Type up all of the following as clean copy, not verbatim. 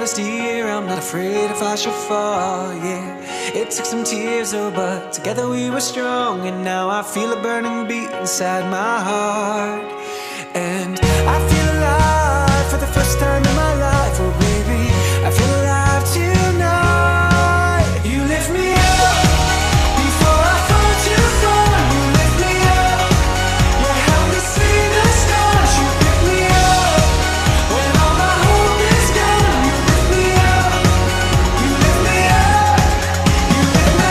hardest year, I'm not afraid if I should fall, yeah. It took some tears, oh, but together we were strong. And now I feel a burning beat inside my heart. And I feel alive for the first time in my life, oh baby, I feel alive tonight. You lift me up before I fall too far. You lift me up, you help me see the stars. You pick me up when all my hope is gone. You lift me up, you lift me up, you lift me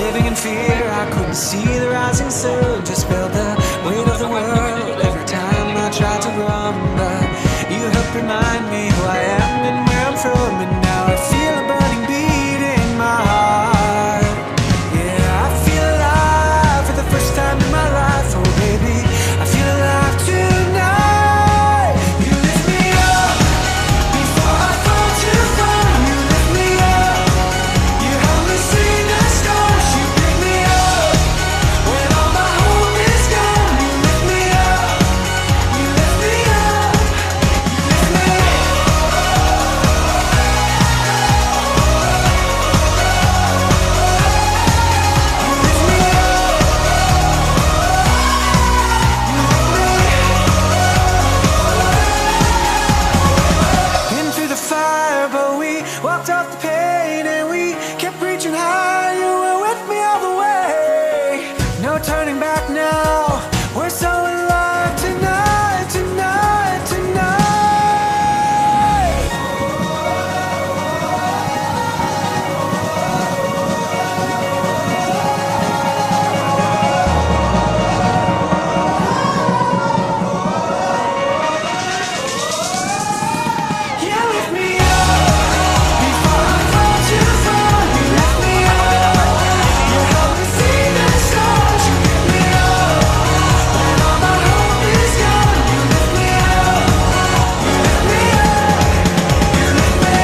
living in fear, I couldn't see the rising sun. Just felt the weight of the world every time I tried to run. But you helped remind me who I am and where I'm from. And now I feel a burning beat in my heart. Yeah, I feel alive for the first time in my life, oh baby, I feel alive tonight. You lift me up before I fall too far. You lift me up, you help me see the stars. You pick me up when all my hope is gone. You lift me up, you lift me up, you lift me up. In through the fire, but we walked off the pain and we kept reaching high. You were with me all the way. No turning back now. We're so in love tonight, tonight, tonight. You lift me up before I fall too far. You lift me up, you help me see the stars. You pick me up when all my hope is gone. You lift me up, you lift me up, you lift me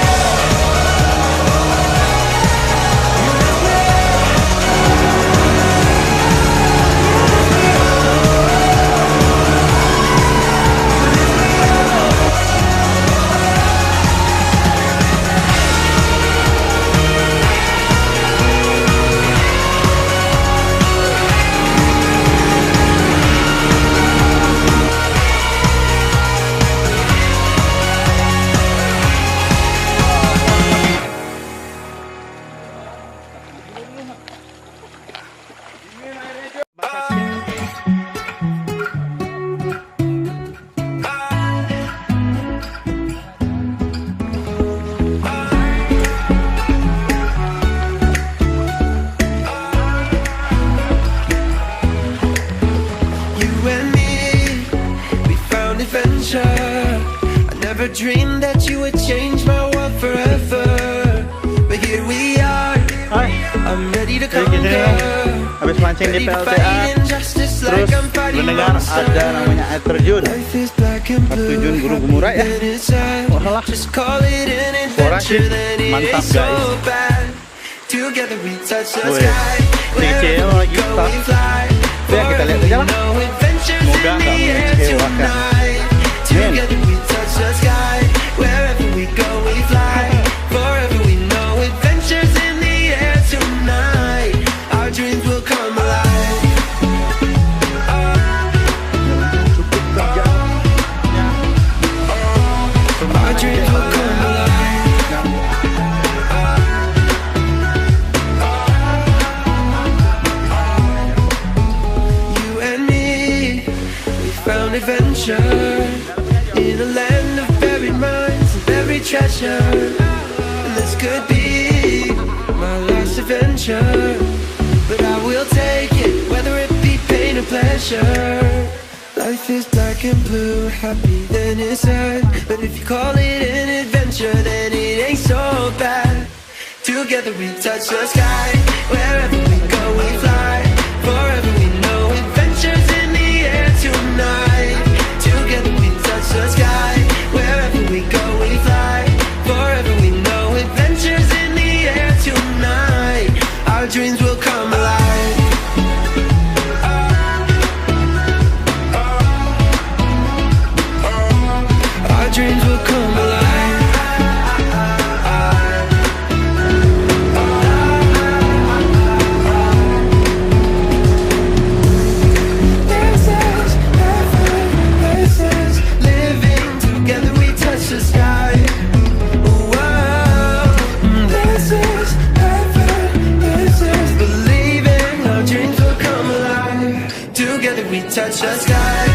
You and me, we found adventure. I never dreamed that you would change my world forever. But here we are, Hai, I'm ready to kayak gini ya. conquer. Habis mancing di Ready to PLTA, fight injustice like terus I'm fighting mendengar ada namanya Air Terjun Life is black and blue, Terjun Gunung Murai ya. happy then it's sad. Wah, Just call it an suara adventure, sih then it mantap, ain't so guys. bad. Together we touch the Wih, sky. kecil Wherever we lagi go start. we fly. Ya, kita lihat aja lah. No adventures Semoga in nggak the air mengecewakan. tonight. Together we touch the sky. Wherever we go we fly. Forever we know adventures in the air tonight. Our dreams will come alive. Our dreams will come alive. You and me, we found adventure in a land of buried mines and buried treasure. And this could be my last adventure, but I will take it, whether it be pain or pleasure. Life is black and blue, happy then it's sad. But if you call it an adventure, then it ain't so bad. Together we touch the sky. Wherever we go we fly. Forever we know adventures in the air tonight. Together we touch the sky. Wherever we go we fly. Forever touch the sky.